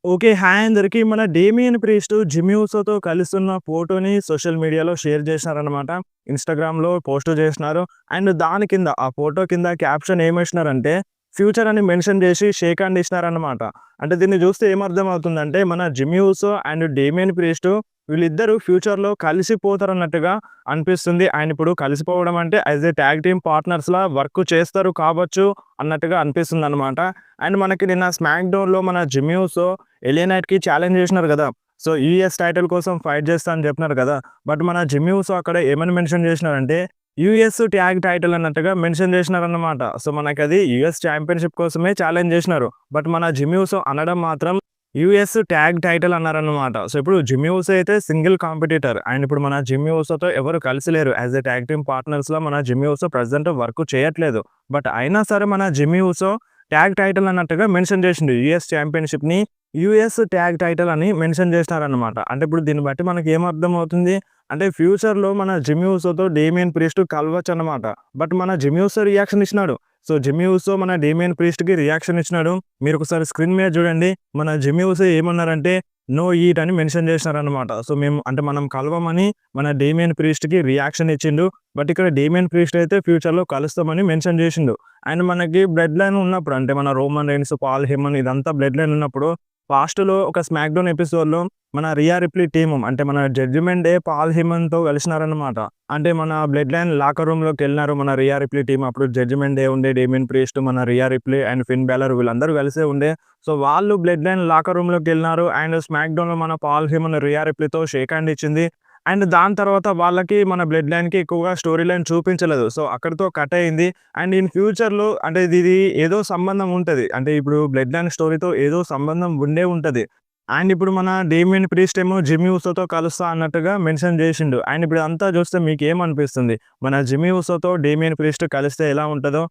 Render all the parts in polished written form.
Okay. Hi అందరికి. మన 'Damian priest' Jimmy ఊసోతో కలిసున్న ఫోటోని సోషల్ మీడియాలో షేర్ చేసినారనమాట. ఇన్‌స్టాగ్రామ్‌లో పోస్ట్ చేసినారు. అండ్ దాని కింద ఆ ఫోటో కింద క్యాప్షన్ ఏమేసినారంటే, ఫ్యూచర్ అని మెన్షన్ చేసి షేక్ హ్యాండ్ ఇచ్చినారనమాట. అంటే దీన్ని చూస్తే ఏమర్థమవుతుందంటే, మన Jimmy Uso and 'Damian Priest' వీళ్ళిద్దరూ ఫ్యూచర్‌లో కలిసిపోతారన్నట్టుగా అనిపిస్తుంది. అండ్ ఇప్పుడు కలిసిపోవడం అంటే యాస్ ఎ టాగ్ టీమ్ పార్ట్నర్స్‌లా వర్క్ చేస్తారు కావచ్చు అన్నట్టుగా అనిపిస్తుందనమాట. అండ్ మనకి నిన్న స్మాక్ డౌన్‌లో మన జిమ్మీ ఊసో ఎలియా నైట్‌కి ఛాలెంజ్ చేసినారు గదా! సో, యూఎస్ టైటిల్ కోసం ఫైట్ చేస్తా అని చెప్పినారు కదా! బట్ మన జిమ్మీ ఊసో అక్కడ ఏమని మెన్షన్ చేసినారంటే, యూఎస్ ట్యాగ్ టైటిల్ అన్నట్టుగా మెన్షన్ చేసినారన్నమాట. సో, మనకది యూఎస్ ఛాంపియన్‌షిప్ కోసమే ఛాలెంజ్ చేసినారు. బట్ మన జిమ్మీ ఊసో అనడం మాత్రం యూఎస్ ట్యాగ్ టైటిల్ అన్నారన్నమాట. సో, ఇప్పుడు జిమ్మీ ఊసో అయితే సింగిల్ కాంపిటీటర్. అండ్ ఇప్పుడు మన జిమ్మీ ఊసోతో ఎవరు కలిసి లేరు. యాస్ ఎ టాగ్ టీమ్ పార్ట్నర్స్‌లో మన జిమ్మీ ఊసో ప్రెజెంట్ వర్క్ చేయట్లేదు. బట్ అయినా సరే మన జిమ్మీ ఊసో ట్యాగ్ టైటిల్ అన్నట్టుగా మెన్షన్ చేసిండు. యూఎస్ ఛాంపియన్‌షిప్‌ని యూఎస్ ట్యాగ్ టైటిల్ అని మెన్షన్ చేసినారన్నమాట. అంటే ఇప్పుడు దీన్ని బట్టి మనకి ఏమర్థమవుతుంది అంటే ఫ్యూచర్‌లో మన జిమ్మీ ఊసోతో డేమియన్ ప్రీస్ట్ కలవచ్చన్నమాట. బట్ మన జిమ్మీ ఊసో రియాక్షన్ ఇచ్చినాడు. సో, జిమ్మీ ఊసో మన డేమియన్ ప్రీస్ట్‌కి రియాక్షన్ ఇచ్చినాడు. మీరొకసారి స్క్రీన్ మీద చూడండి. మన జిమ్మీ ఊసో ఏమన్నారంటే, నో ఈట్ అని మెన్షన్ చేసినారన్నమాట. సో, మనం కలవమని మన డేమియన్ ప్రీస్ట్‌కి రియాక్షన్ ఇచ్చిండు. బట్ ఇక్కడ డేమియన్ ప్రీస్ట్ అయితే ఫ్యూచర్‌లో కలుస్తామని మెన్షన్ చేసిండు. అండ్ మనకి బ్లడ్ లైన్ ఉన్నప్పుడు అంటే మన రోమన్ రెయిన్స్, పాల్ హేమన్ ఇదంతా బ్లడ్ లైన్ ఉన్నప్పుడు పాస్ట్‌లో ఒక స్మాక్ డౌన్ ఎపిసోడ్‌లో మన రియా రిప్లీ టీమ్ అంటే మన జడ్జిమెంట్ డే పాల్ హేమన్‌తో కలిసినారన్నమాట. అంటే మన బ్లడ్ లైన్ లాకర్ రూమ్‌లోకెళ్ళినారు మన రియా రిప్లీ టీమ్. అప్పుడు జడ్జిమెంట్ డే ఉండే డేమియన్ ప్రీస్ట్, మన రియా రిప్లీ అండ్ ఫిన్ బాలర్ వీళ్ళందరూ కలిసే ఉండే. సో, వాళ్ళు బ్లడ్ లైన్ లాకర్ రూమ్‌లోకెళ్ళినారు. అండ్ స్మాక్ డౌన్‌లో మన పాల్ హేమన్ రియా రిప్లీతో షేక్ హ్యాండ్ ఇచ్చింది. అండ్ దాని తర్వాత వాళ్ళకి మన బ్లడ్ లైన్‌కి ఎక్కువగా స్టోరీ లైన్ చూపించలేదు. సో, అక్కడితో కట్ అయింది. అండ్ ఇన్ ఫ్యూచర్‌లో అంటే ఇది ఏదో సంబంధం ఉంటది. అంటే ఇప్పుడు బ్లడ్ లైన్ స్టోరీతో ఏదో సంబంధం ఉండే ఉంటది. అండ్ ఇప్పుడు మన డేమియన్ ప్రీస్ట్ ఏమో జిమ్మీ ఊసోతో కలుస్తా అన్నట్టుగా మెన్షన్ చేసిండు. అండ్ ఇప్పుడు ఇదంతా చూస్తే మీకేమనిపిస్తుంది? మన జిమ్మీ ఊసోతో డేమియన్ ప్రీస్ట్ కలిస్తే ఎలా ఉంటదో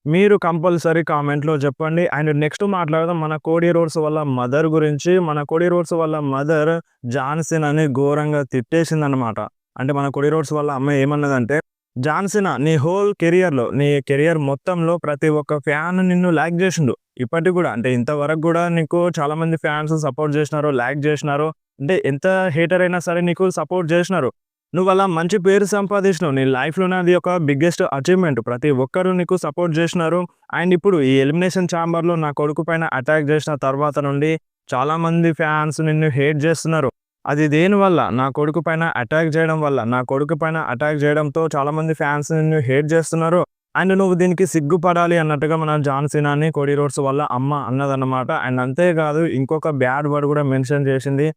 మీరు కంపల్సరీ కామెంట్‌లో చెప్పండి. అండ్ నెక్స్ట్ మాట్లాడదాం మన కోడీ రోడ్స్ వాళ్ళ మదర్ గురించి. మన కోడీ రోడ్స్ వాళ్ళ మదర్ జాన్ సీనాని ఘోరంగా తిట్టేసిందనమాట. అంటే మన కోడీ రోడ్స్ వాళ్ళ అమ్మ ఏమన్నదంటే, "జాన్ సీనా నీ హోల్ కెరియర్‌లో, నీ కెరియర్ మొత్తంలో ప్రతి ఒక్క ఫ్యాన్ నిన్ను లాగ్ జేషిండు. ఇప్పటికి గూడా అంటే ఇంతవరకు గూడా నీకు చాలామంది ఫ్యాన్స్ సపోర్ట్ జేషినారు, లాగ్ జేషినారు. అంటే ఎంత హేటర్ అయినా సరే నీకు సపోర్ట్ జేషినారు. నువ్వలా మంచి పేరు సంపాదించినావు. నీ లైఫ్‌లోనే అది ఒక బిగ్గెస్ట్ అచీవ్‌మెంట్. ప్రతి ఒక్కరు నీకు సపోర్ట్ జేషినారు. అండ్ ఇప్పుడు ఈ ఎలిమినేషన్ ఛాంబర్‌లో నా కొడుకు పైన అటాక్ జేసిన తర్వాత నుండి చాలామంది ఫ్యాన్స్ నిన్ను హేట్ జేస్తున్నారు. అది దేనివల్ల? నా కొడుకు పైన అటాక్ జేయడం వల్ల. నా కొడుకు పైన అటాక్ జేయడంతో చాలామంది ఫ్యాన్స్ నిన్ను హేట్ జేస్తున్నారు. అండ్ నువ్వు దీనికి సిగ్గుపడాలి అన్నట్టుగా మన జాన్ సీనాని కోడీ రోడ్స్ వాళ్ళ అమ్మ అన్నదన్నమాట. అండ్ అంతేకాదు ఇంకొక బ్యాడ్ వర్డ్ గూడా మెన్షన్ జేసింది.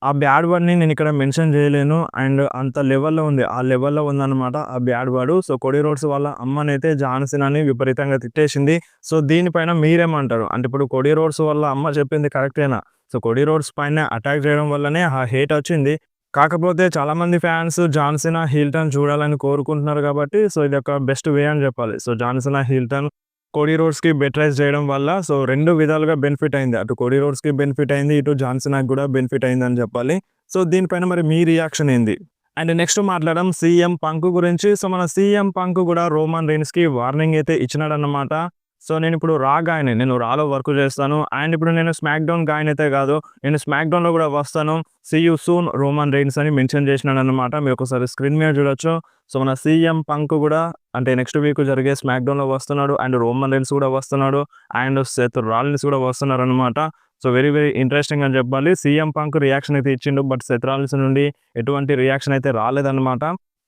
ఆ బ్యాడ్ వర్డ్‌ని నేనిక్కడ మెన్షన్ జేయలేను. అండ్ అంత లెవెల్‌లో ఉంది. ఆ లెవెల్‌లో ఉందన్నమాట ఆ bad word. So, Cody roads వాళ్ళ అమ్మనైతే జాన్ సీనాని విపరీతంగా తిట్టేసింది. సో, దీనిపైన మీరేమంటారు? అంటే ఇప్పుడు కోడీ రోడ్స్ వాళ్ళ అమ్మ చెప్పింది కరెక్టేనా? సో, కోడీ రోడ్స్ పైన అటాక్ చేయడం వల్లనే ఆ హేట్ వచ్చింది. కాకపోతే చాలామంది fans John Cena heel turn చూడాలని కోరుకుంటున్నారు కాబట్టి సో, ఇదొక బెస్ట్ వే అని జెప్పాలి. So, John Cena heel turn Cody రోడ్స్‌కి బెటరైజ్ చేయడం వల్ల సో, 2 విధాలుగా బెనిఫిట్ అయింది. అటు కోడీ రోడ్స్‌కి బెనిఫిట్ అయింది. ఇటు జాన్ సీనాకి గూడా బెనిఫిట్ అయిందని జెప్పాలి. సో, దీనిపైన మరి మీ రియాక్షన్ ఏంది? అండ్ నెక్స్ట్ మాట్లాడడం సీఎం పంక్ గురించి. సో, మన సీఎం పంక్ గూడా రోమన్ రెయిన్స్‌కి వార్నింగ్ అయితే ఇచ్చినాడన్నమాట. సో, నేనిప్పుడు రా గాయని. నేను రాలో వర్క్ చేస్తాను. అండ్ ఇప్పుడు నేను స్మాక్ డౌన్ గాయని అయితే గాదు. నేను స్మాక్ డౌన్‌లో గూడా వస్తాను. See you soon Roman Reigns అని మెన్షన్ చేసినాడన్నమాట. మీరొకసారి స్క్రీన్ మీద చూడొచ్చు. సో, మన సీఎం పంక్ గూడా అంటే నెక్స్ట్ వీక్ జరిగే స్మాక్ డౌన్‌లో వస్తున్నాడు. అండ్ రోమన్ రెయిన్స్ గూడా వస్తున్నాడు. అండ్ సెత్ రాలిన్స్ గూడా వస్తున్నారన్నమాట. సో, వెరీ వెరీ ఇంట్రెస్టింగ్ అని చెప్పాలి. సీఎం పంక్ రియాక్షన్ అయితే ఇచ్చిండు. బట్ సెత్ రాలిన్స్ నుండి ఎటువంటి రియాక్షన్ అయితే రాలేదన్నమాట.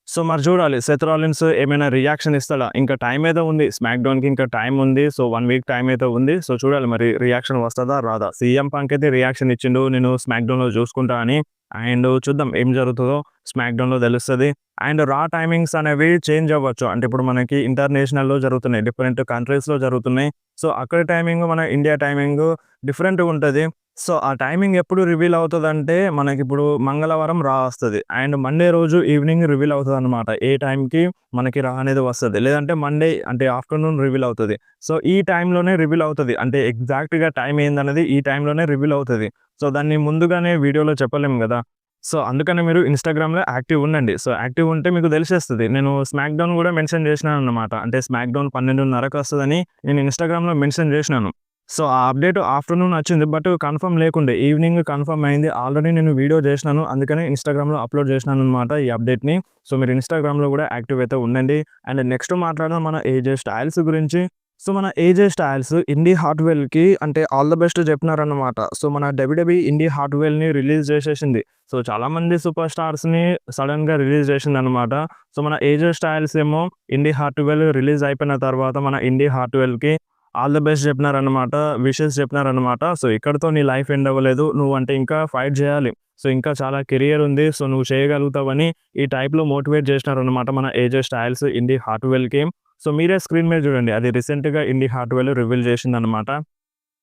సో, మరి చూడాలి సెత్ రాలిన్స్ ఏమైనా రియాక్షన్ ఇస్తాడా? ఇంకా టైం అయితే ఉంది. స్మాక్ డౌన్‌కి ఇంకా టైం ఉంది. సో, 1 వీక్ టైం అయితే ఉంది. సో, చూడాలి మరి రియాక్షన్ వస్తదా? రాదా? సీఎం పంక్ అయితే రియాక్షన్ ఇచ్చిండు. నేను స్మాక్ డౌన్‌లో చూసుకుంటా అని. అండ్ చూద్దాం ఏం జరుగుతదో స్మాక్ డౌన్‌లో తెలుస్తది. అండ్ రా టైమింగ్స్ అనేవి చేంజ్ అవ్వచ్చు. అంటే ఇప్పుడు మనకి ఇంటర్నేషనల్‌లో జరుగుతున్నాయి. డిఫరెంట్ కంట్రీస్‌లో జరుగుతున్నాయి. సో, అక్కడ టైమింగ్ మన ఇండియా టైమింగ్ డిఫరెంట్‌గా ఉంటది. సో, ఆ టైమింగ్ ఎప్పుడు రివీల్ అవుతదంటే, మనకిప్పుడు మంగళవారం రా వస్తది. అండ్ మండే రోజు ఈవినింగ్ రివీల్ అవుతదనమాట. ఏ టైంకి మనకి రా అనేది వస్తది. లేదంటే మండే అంటే ఆఫ్టర్‌నూన్ రివీల్ అవుతది. సో, ఈ టైంలోనే రివీల్ అవుతది. అంటే ఎగ్జాక్ట్‌గా టైం ఏందనేది ఈ టైంలోనే రివీల్ అవుతది. సో, దాన్ని ముందుగానే వీడియోలో చెప్పలేం గదా! సో, అందుకని మీరు ఇన్‌స్టాగ్రామ్‌లో యాక్టివ్ ఉండండి. సో, యాక్టివ్ ఉంటే మీకు తెలిసేస్తది. నేను స్మాక్ డౌన్ గూడా మెన్షన్ చేసినానన్నమాట. అంటే స్మాక్ డౌన్ 12:30కి వస్తదని నేను ఇన్‌స్టాగ్రామ్‌లో మెన్షన్ చేసినాను. సో, ఆ అప్డేట్ ఆఫ్టర్‌నూన్ వచ్చింది. బట్ కన్ఫర్మ్ లేకుండే. ఈవినింగ్ కన్ఫర్మ్ అయింది. ఆల్రెడీ నేను వీడియో చేసినాను. అందుకనే ఇన్‌స్టాగ్రామ్‌లో అప్‌లోడ్ చేసినాననమాట ఈ అప్డేట్‌ని. సో, మీరు ఇన్‌స్టాగ్రామ్‌లో కూడా యాక్టివ్ అయితే ఉండండి. అండ్ నెక్స్ట్ మాట్లాడదాం మన ఏజే స్టైల్స్ గురించి. సో, మన ఏజే స్టైల్స్ ఇండీ హార్ట్‌వెల్‌కి అంటే ఆల్ ద బెస్ట్ చెప్పినారన్నమాట. సో, మన డబ్ల్యూడబ్ల్యూఈ ఇండీ హార్ట్‌వెల్‌ని రిలీజ్ చేసేసింది. సో, చాలామంది సూపర్ స్టార్స్‌ని సడెన్‌గా రిలీజ్ చేసిందనమాట. సో, మన ఏజే స్టైల్స్ ఏమో ఇండీ హార్ట్‌వెల్ రిలీజ్ అయిపోయిన తర్వాత మన ఇండీ హార్ట్‌వెల్‌కి ఆల్ ద బెస్ట్ చెప్పినారనమాట. విషెస్ చెప్పినారనమాట. సో, ఇక్కడితో నీ లైఫ్ ఎండ్ అవ్వలేదు. నువ్వంటే ఇంకా ఫైట్ జేయాలి. సో, ఇంకా చాలా కెరియర్ ఉంది. సో, నువ్వు చేయగలుగుతావని ఈ టైప్‌లో మోటివేట్ చేసినారనమాట మన ఏజే స్టైల్స్ ఇండీ హార్ట్‌వెల్‌కి. సో, మీరే స్క్రీన్ మీద చూడండి. అది రీసెంట్‌గా ఇండీ హార్ట్‌వెల్ రివీల్ చేసిందనమాట.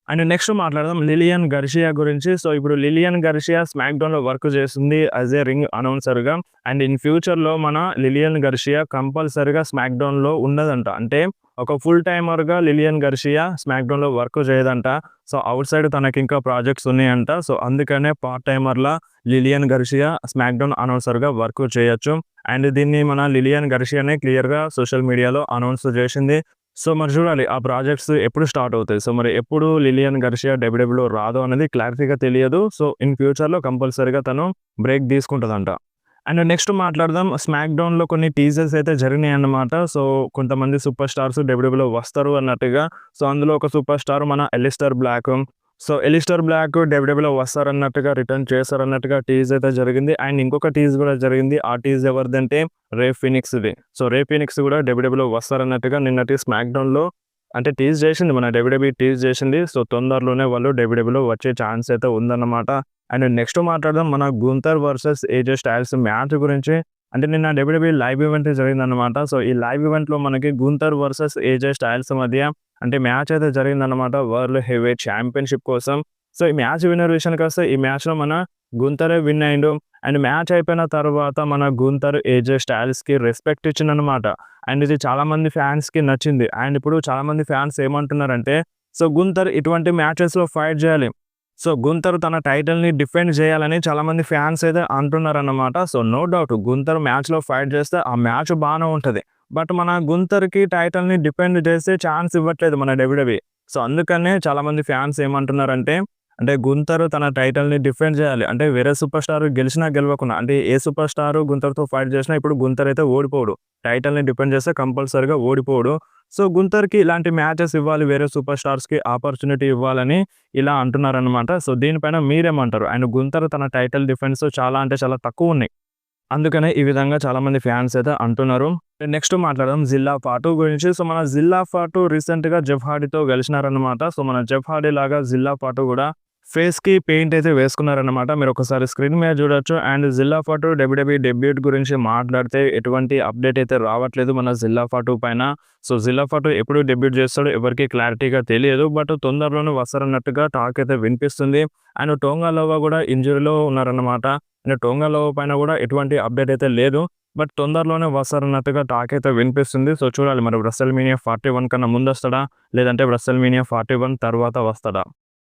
అండ్ నెక్స్ట్ మాట్లాడదాం లిలియన్ గర్షియా గురించి. సో, ఇప్పుడు లిలియన్ గర్షియా స్మాక్ డౌన్‌లో వర్క్ చేస్తుంది యాస్ ఎ రింగ్ అనౌన్సర్‌గా. అండ్ ఇన్ ఫ్యూచర్‌లో మన లిలియన్ గర్షియా కంపల్సరీగా స్మాక్ డౌన్‌లో ఉండదంట. అంటే ఒక ఫుల్ టైమర్‌గా లిలియన్ గర్షియా స్మాక్ డౌన్‌లో వర్క్ చేయదంట. సో, ఔట్ సైడ్ తనకింకా ప్రాజెక్ట్స్ ఉన్నాయంట. సో, అందుకనే పార్ట్ టైమర్‌లా లిలియన్ గర్షియా స్మాక్ డౌన్ అనౌన్సర్‌గా వర్క్ చేయొచ్చు. అండ్ దీన్ని మన లిలియన్ గర్షియానే క్లియర్‌గా సోషల్ మీడియాలో అనౌన్స్ చేసింది. సో, మరి చూడాలి ఆ ప్రాజెక్ట్స్ ఎప్పుడు స్టార్ట్ అవుతాయి. సో, మరి ఎప్పుడు లిలియన్ గర్షియా డబ్ల్యూడబ్ల్యూలో రాదో అనేది క్లారిటీగా తెలియదు. సో, ఇన్ ఫ్యూచర్‌లో కంపల్సరీగా తను బ్రేక్ తీసుకుంటదంట. అండ్ నెక్స్ట్ మాట్లాడదాం స్మాక్ డౌన్‌లో కొన్ని టీజర్స్ అయితే జరిగినాయన్నమాట. సో, కొంతమంది సూపర్ స్టార్స్ డబ్ల్యూడబ్ల్యూలో వస్తారు అన్నట్టుగా. సో, అందులో ఒక సూపర్ స్టార్ మన Aleister Black. So, Aleister Black డబ్ల్యూడబ్ల్యూలో వస్తారన్నట్టుగా, రిటర్న్ చేస్తారన్నట్టుగా టీజ్ అయితే జరిగింది. అండ్ ఇంకొక టీజ్ కూడా జరిగింది. ఆ టీజ్ ఎవరిదంటే రే ఫీనిక్స్‌ది. సో, రే ఫీనిక్స్ కూడా డబ్ల్యూడబ్ల్యూలో వస్తారన్నట్టుగా నిన్నటి స్మాక్ డౌన్‌లో అంటే టీజ్ చేసింది. మన డబ్ల్యూడబ్ల్యూఈ టీజ్ చేసింది. సో, తొందరలోనే వాళ్ళు డబ్ల్యూడబ్ల్యూలో వచ్చే ఛాన్స్ అయితే ఉందన్నమాట. అండ్ నెక్స్ట్ మాట్లాడదాం మన గుంతర్ వర్సెస్ ఏజే స్టైల్స్ మ్యాచ్ గురించి. అంటే నిన్న డబ్ల్యూడబ్ల్యూఈ లైవ్ ఈవెంట్ జరిగిందన్నమాట. సో, ఈ లైవ్ ఈవెంట్‌లో మనకి గుంతర్ వర్సెస్ ఏజే స్టైల్స్ మధ్య అంటే మ్యాచ్ అయితే జరిగిందన్నమాట. వరల్డ్ హెవీవెయిట్ ఛాంపియన్‌షిప్ కోసం. సో, ఈ మ్యాచ్ విన్నర్ విషయానికొస్తే ఈ మ్యాచ్‌లో మన గుంతరే విన్ అయిండు. అండ్ మ్యాచ్ అయిపోయిన తర్వాత మన గుంతర్ ఏజే స్టైల్స్‌కి రెస్పెక్ట్ ఇచ్చిండన్నమాట. అండ్ ఇది చాలామంది ఫ్యాన్స్‌కి నచ్చింది. అండ్ ఇప్పుడు చాలామంది ఫ్యాన్స్ ఏమంటున్నారంటే, సో, గుంతర్ ఇటువంటి మ్యాచెస్‌లో ఫైట్ చేయాలి. సో, గుంతర్ తన టైటిల్‌ని డిఫెండ్ చేయాలని చాలామంది ఫ్యాన్స్ అయితే అంటున్నారన్నమాట. సో, నో డౌట్ గుంతర్ మ్యాచ్‌లో ఫైట్ చేస్తే ఆ మ్యాచ్ బానే ఉంటది. బట్ మన గుంతర్‌కి టైటిల్‌ని డిఫెండ్ చేసే ఛాన్స్ ఇవ్వట్లేదు మన డబ్ల్యూడబ్ల్యూఈ. సో, అందుకనే చాలామంది ఫ్యాన్స్ ఏమంటున్నారంటే, అంటే గుంతర్ తన టైటిల్‌ని డిఫెండ్ చేయాలి. అంటే వేరే సూపర్ స్టార్ గెలిచినా గెలవకున్నా అంటే ఏ సూపర్ స్టార్ గుంతర్‌తో ఫైట్ చేసినా ఇప్పుడు గుంతర్ అయితే ఓడిపోడు. టైటిల్‌ని డిఫెండ్ చేస్తే కంపల్సరీగా ఓడిపోడు. సో, గుంతర్‌కి ఇలాంటి మ్యాచెస్ ఇవ్వాలి. వేరే సూపర్ స్టార్స్‌కి ఆపర్చునిటీ ఇవ్వాలని ఇలా అంటున్నారనమాట. సో, దీనిపైన మీరేమంటారు? అండ్ గుంతర్ తన టైటిల్ డిఫెన్స్ చాలా అంటే చాలా తక్కువున్నాయి. అందుకనే ఈ విధంగా చాలామంది ఫ్యాన్స్ అయితే అంటున్నారు. నెక్స్ట్ మాట్లాడదాం జిల్లా పాటు గురించి. సో, మన జిల్లా పాటు రీసెంట్‌గా జెఫ్ హార్డీతో గెలిచినారనమాట. సో, మన జెఫ్ హార్డీ లాగా జిల్లా పాటు కూడా ఫేస్‌కి పెయింట్ అయితే వేసుకున్నారనమాట. మీరొకసారి స్క్రీన్ మీద చూడొచ్చు. అండ్ జిల్లా పాటు డబ్ల్యూడబ్ల్యూఈ డెబ్యూట్ గురించి మాట్లాడితే ఎటువంటి అప్డేట్ అయితే రావట్లేదు మన జిల్లా పాటు పైన. సో, జిల్లా పాటు ఎప్పుడు డెబ్యూట్ చేస్తాడో ఎవరికీ క్లారిటీగా తెలియదు. బట్ తొందరలోనే వస్తారన్నట్టుగా టాక్ అయితే వినిపిస్తుంది. అండ్ టోంగా లోవా కూడా ఇంజ్యూరీలో ఉన్నారన్నమాట. అండ్ టోంగా లోవా పైన కూడా ఎటువంటి అప్డేట్ అయితే లేదు. బట్ తొందరలోనే వస్తారన్నట్టుగా టాక్ అయితే వినిపిస్తుంది. సో, చూడాలి మరి WrestleMania 41 కన్నా ముందొస్తాడా? లేదంటే WrestleMania 41 తర్వాత వస్తాడా?